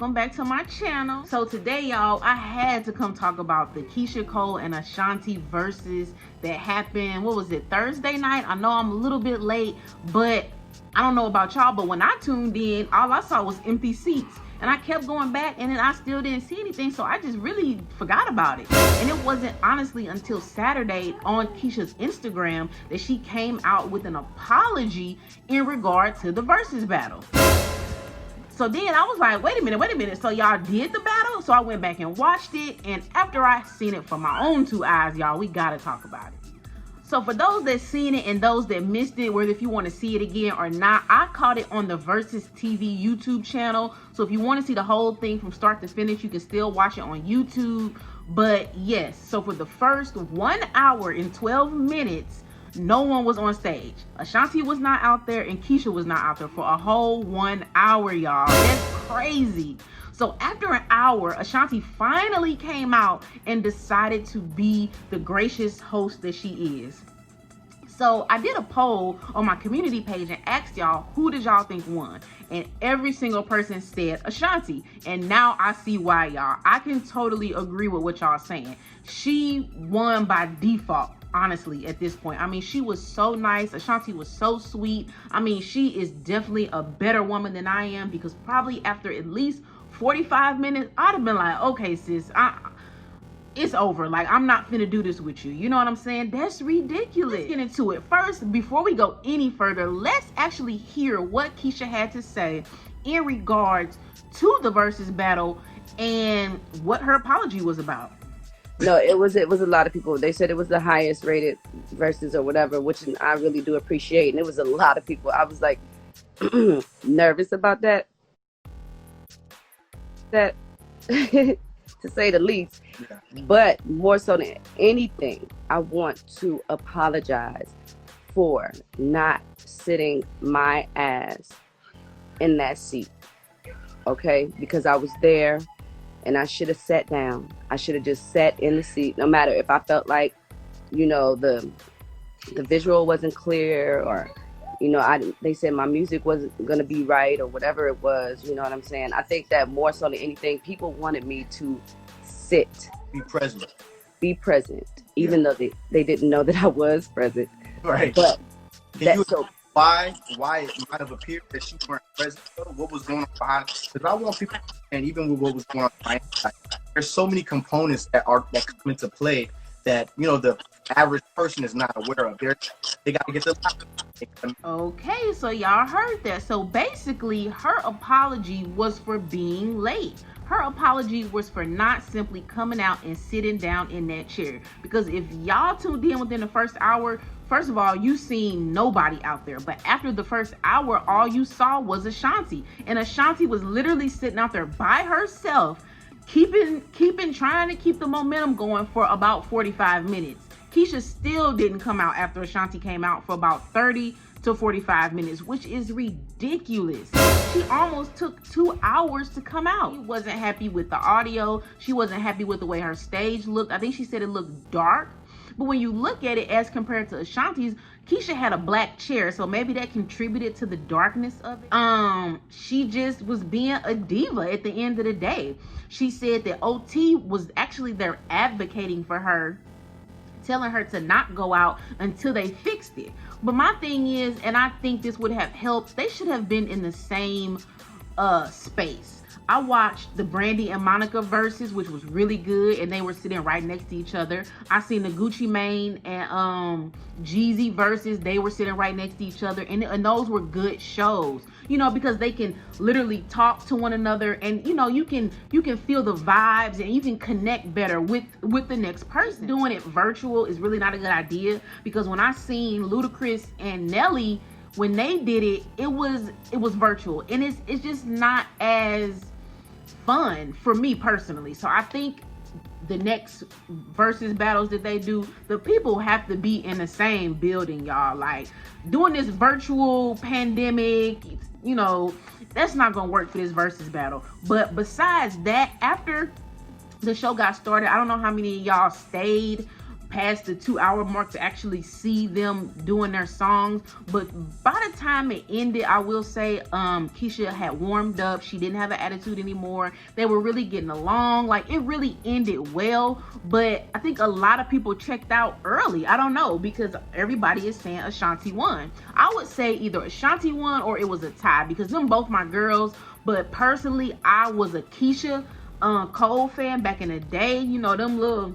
welcome back to my channel. So today, y'all, I had to come talk about the Keyshia Cole and Ashanti versus that happened, what was it, Thursday night? I know I'm a little bit late, but I don't know about y'all, but when I tuned in, all I saw was empty seats. And I kept going back, and then I still didn't see anything, so I just really forgot about it. And it wasn't honestly until Saturday on Keyshia's Instagram that she came out with an apology in regard to the versus battle. So then I was like, wait a minute. So y'all did the battle? So I went back and watched it, and after I seen it for my own two eyes, y'all, we gotta talk about it. So for those that seen it and those that missed it, whether if you want to see it again or not, I caught it on the VERZUZ TV YouTube channel. So if you want to see the whole thing from start to finish, you can still watch it on YouTube. But yes, so for the first 1 hour and 12 minutes, no one was on stage. Ashanti was not out there and Keyshia was not out there for a whole 1 hour, y'all. That's crazy. So after an hour, Ashanti finally came out and decided to be the gracious host that she is. So I did a poll on my community page and asked y'all, who did y'all think won? And every single person said Ashanti. And now I see why, y'all. I can totally agree with what y'all saying. She won by default, honestly, at this point. I mean, she was so nice. Ashanti was so sweet. I mean, she is definitely a better woman than I am, because probably after at least 45 minutes, I'd have been like, okay, sis, it's over. Like, I'm not finna do this with you. You know what I'm saying? That's ridiculous. Let's get into it. First, before we go any further, let's actually hear what Keyshia had to say in regards to the versus battle and what her apology was about. No, it was a lot of people. They said it was the highest rated versus or whatever, which I really do appreciate. And it was a lot of people. I was like nervous about that. To say the least. Yeah. But more so than anything, I want to apologize for not sitting my ass in that seat. Okay? Because I was there and I should have sat down. I should have just sat in the seat, no matter if I felt like, you know, the visual wasn't clear, or you know, they said my music wasn't going to be right, or whatever it was. You know what I'm saying? I think that more so than anything, people wanted me to sit. Be present. Even though they didn't know that I was present. Right. But why it might have appeared that she weren't present? What was going on behind? Because I want people, and even with what was going on behind, there's so many components that come into play that, you know, the average person is not aware of. They got to get the. Okay, so y'all heard that. So basically, her apology was for being late. Her apology was for not simply coming out and sitting down in that chair. Because if y'all tuned in within the first hour, first of all, you seen nobody out there. But after the first hour, all you saw was Ashanti. And Ashanti was literally sitting out there by herself, trying to keep the momentum going for about 45 minutes. Keyshia still didn't come out after Ashanti came out for about 30 to 45 minutes, which is ridiculous. She almost took 2 hours to come out. She wasn't happy with the audio. She wasn't happy with the way her stage looked. I think she said it looked dark. But when you look at it as compared to Ashanti's, Keyshia had a black chair, so maybe that contributed to the darkness of it. She just was being a diva at the end of the day. She said that OT was actually there advocating for her, telling her to not go out until they fixed it. But my thing is, and I think this would have helped, they should have been in the same space. I watched the Brandy and Monica versus, which was really good, and they were sitting right next to each other. I seen the Gucci Mane and Jeezy versus, they were sitting right next to each other, and those were good shows, you know, because they can literally talk to one another, and you know, you can feel the vibes, and you can connect better with the next person. Doing it virtual is really not a good idea, because when I seen Ludacris and Nelly, when they did it, it was virtual, and it's just not as fun for me personally. So I think the next versus battles that they do, the people have to be in the same building, y'all. Like, doing this virtual pandemic, you know, that's not gonna work for this versus battle. But besides that, after the show got started, I don't know how many of y'all stayed past the 2-hour mark to actually see them doing their songs. But by the time it ended, I will say Keyshia had warmed up. She didn't have an attitude anymore. They were really getting along. Like, it really ended well. But I think a lot of people checked out early. I don't know, because everybody is saying Ashanti won. I would say either Ashanti won or it was a tie, because them both my girls. But personally, I was a Keyshia Cole fan back in the day. You know, them little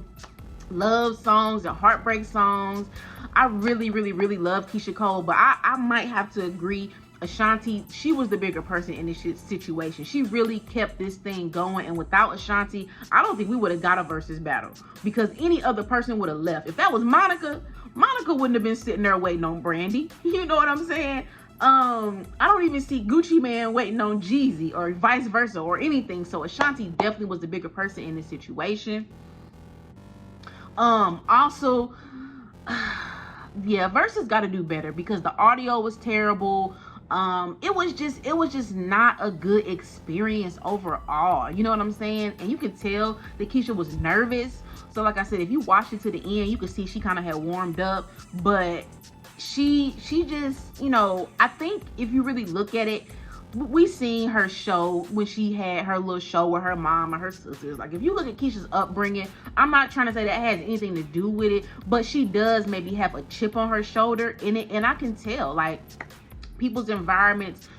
love songs and heartbreak songs. I really love Keyshia Cole, but I might have to agree, Ashanti, she was the bigger person in this situation. She really kept this thing going, and without Ashanti, I don't think we would have got a versus battle, because any other person would have left. If that was Monica wouldn't have been sitting there waiting on Brandy. You know what I'm saying? I don't even see Gucci Man waiting on Jeezy, or vice versa, or anything. So Ashanti definitely was the bigger person in this situation. Also, yeah, Versus got to do better, because the audio was terrible. It was just not a good experience overall. You know what I'm saying? And you could tell that Keyshia was nervous. So like I said, if you watched it to the end, you could see she kind of had warmed up, but she just, you know, I think if you really look at it, we seen her show when she had her little show with her mom and her sisters. Like, if you look at Keyshia's upbringing, I'm not trying to say that has anything to do with it, but she does maybe have a chip on her shoulder in it, and I can tell, like, people's environments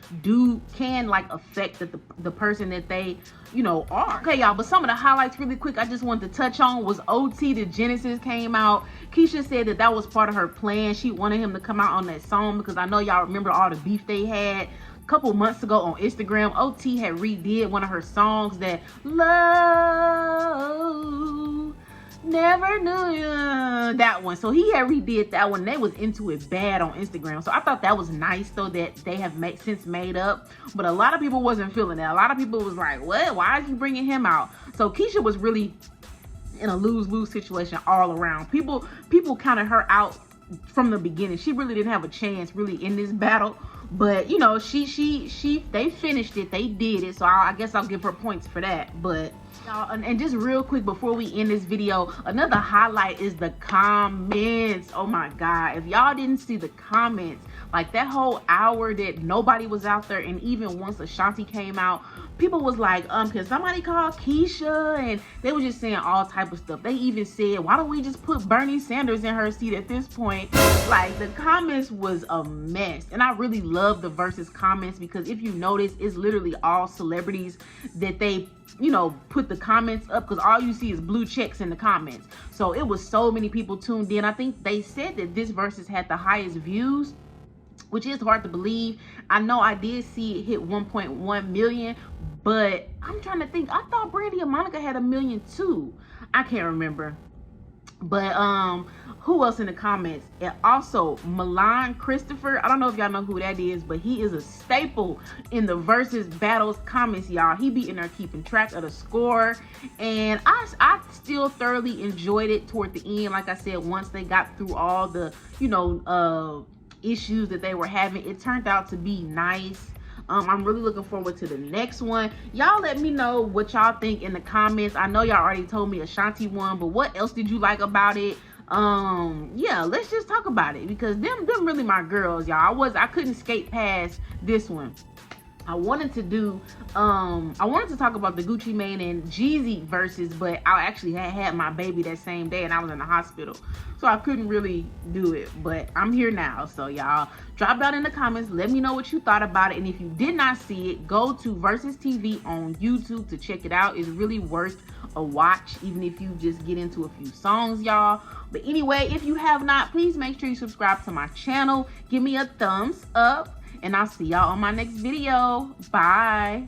can like affect the person that they, you know, are. Okay, y'all, but some of the highlights really quick I just wanted to touch on was OT the Genesis came out. Keyshia said that was part of her plan. She wanted him to come out on that song, because I know y'all remember all the beef they had couple months ago on Instagram. OT had redid one of her songs, that Love Never Knew You, that one. So he had redid that one. They was into it bad on Instagram. So I thought that was nice, though, that they have since made up. But a lot of people wasn't feeling that. A lot of people was like, what? Why is he bringing him out? So Keyshia was really in a lose-lose situation all around. People counted her out from the beginning. She really didn't have a chance really in this battle. But, you know, they finished it. They did it. So I guess I'll give her points for that. But, y'all, and just real quick before we end this video, another highlight is the comments. Oh my God. If y'all didn't see the comments, like that whole hour that nobody was out there, and even once Ashanti came out, people was like, can somebody call Keyshia? And they were just saying all type of stuff. They even said, why don't we just put Bernie Sanders in her seat at this point? Like, the comments was a mess. And I really love the Versus comments, because if you notice, it's literally all celebrities that they, you know, put the comments up, because all you see is blue checks in the comments. So it was so many people tuned in. I think they said that this Versus had the highest views, which is hard to believe. I know I did see it hit 1.1 million, but I'm trying to think. I thought Brandy and Monica had 1 million too. I can't remember. But who else in the comments? And also Milan Christopher. I don't know if y'all know who that is, but he is a staple in the Versus battles comments, y'all. He be in there keeping track of the score, and I still thoroughly enjoyed it toward the end. Like I said, once they got through all the, you know, issues that they were having, it turned out to be nice. I'm really looking forward to the next one. Y'all let me know what y'all think in the comments. I know y'all already told me Ashanti won, but what else did you like about it? Yeah, let's just talk about it, because them really my girls, y'all. I couldn't skate past this one. I wanted to talk about the Gucci Mane and Jeezy versus, but I actually had my baby that same day and I was in the hospital, so I couldn't really do it. But I'm here now, so y'all drop down in the comments, let me know what you thought about it. And if you did not see it, go to Versus TV on YouTube to check it out. It's really worth a watch, even if you just get into a few songs, y'all. But anyway, if you have not, please make sure you subscribe to my channel, give me a thumbs up, and I'll see y'all on my next video. Bye.